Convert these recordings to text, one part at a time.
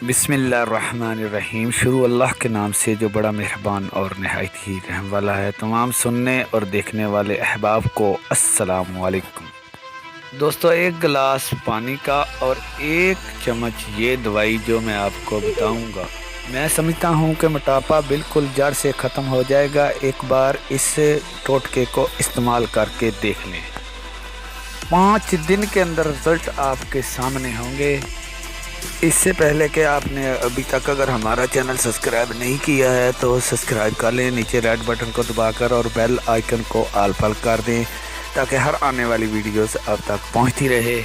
بسم اللہ الرحمن الرحیم۔ شروع اللہ کے نام سے جو بڑا مہربان اور نہایت ہی رحم والا ہے۔ تمام سننے اور دیکھنے والے احباب کو السلام علیکم۔ دوستو، ایک گلاس پانی کا اور ایک چمچ یہ دوائی جو میں آپ کو بتاؤں گا، میں سمجھتا ہوں کہ موٹاپا بالکل جڑ سے ختم ہو جائے گا۔ ایک بار اس ٹوٹکے کو استعمال کر کے دیکھ لیں، 5 دن کے اندر رزلٹ آپ کے سامنے ہوں گے۔ اس سے پہلے کہ آپ نے ابھی تک اگر ہمارا چینل سبسکرائب نہیں کیا ہے تو سبسکرائب کر لیں، نیچے ریڈ بٹن کو دبا کر اور بیل آئیکن کو آل پر کر دیں تاکہ ہر آنے والی ویڈیوز آپ تک پہنچتی رہے۔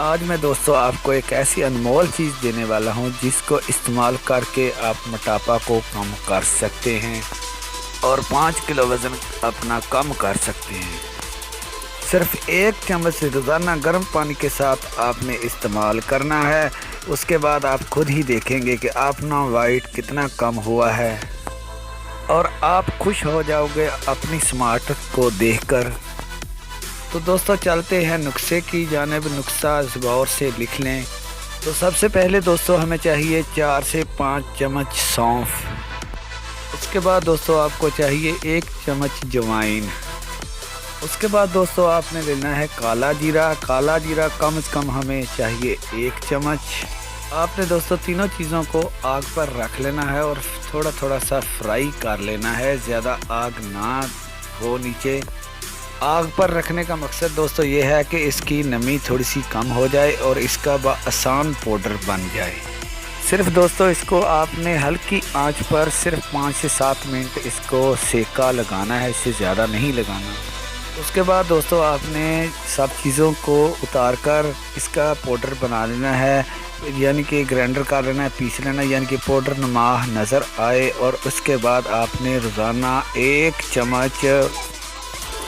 آج میں دوستو آپ کو ایک ایسی انمول چیز دینے والا ہوں جس کو استعمال کر کے آپ موٹاپا کو کم کر سکتے ہیں اور 5 کلو وزن اپنا کم کر سکتے ہیں۔ صرف 1 چمچ روزانہ گرم پانی کے ساتھ آپ نے استعمال کرنا ہے۔ اس کے بعد آپ خود ہی دیکھیں گے کہ اپنا ویٹ کتنا کم ہوا ہے اور آپ خوش ہو جاؤ گے اپنی سمارٹ کو دیکھ کر۔ تو دوستو چلتے ہیں نسخے کی جانب۔ نسخہ غور سے لکھ لیں۔ تو سب سے پہلے دوستو ہمیں چاہیے 4 سے 5 چمچ سونف۔ اس کے بعد دوستو آپ کو چاہیے 1 چمچ جوائن۔ اس کے بعد دوستو آپ نے لینا ہے کالا جیرا۔ کالا جیرا کم از کم ہمیں چاہیے 1 چمچ۔ آپ نے دوستو تینوں چیزوں کو آگ پر رکھ لینا ہے اور تھوڑا تھوڑا سا فرائی کر لینا ہے، زیادہ آگ نہ ہو نیچے۔ آگ پر رکھنے کا مقصد دوستو یہ ہے کہ اس کی نمی تھوڑی سی کم ہو جائے اور اس کا آسان پاؤڈر بن جائے۔ صرف دوستو اس کو آپ نے ہلکی آنچ پر صرف 5 سے 7 منٹ اس کو سیکا لگانا ہے، اس سے زیادہ نہیں لگانا۔ اس کے بعد دوستو آپ نے سب چیزوں کو اتار کر اس کا پاؤڈر بنا لینا ہے، یعنی کہ گرائنڈر کر لینا ہے، پیس لینا ہے، یعنی کہ پاؤڈر نما نظر آئے۔ اور اس کے بعد آپ نے روزانہ 1 چمچ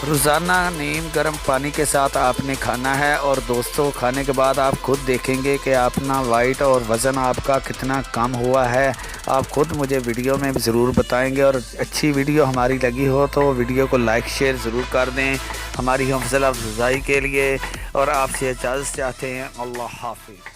روزانہ نیم گرم پانی کے ساتھ آپ نے کھانا ہے۔ اور دوستو کھانے کے بعد آپ خود دیکھیں گے کہ اپنا ویٹ اور وزن آپ کا کتنا کم ہوا ہے۔ آپ خود مجھے ویڈیو میں ضرور بتائیں گے، اور اچھی ویڈیو ہماری لگی ہو تو ویڈیو کو لائک شیئر ضرور کر دیں ہماری حوصلہ افزائی کے لیے۔ اور آپ سے اجازت چاہتے ہیں۔ اللہ حافظ۔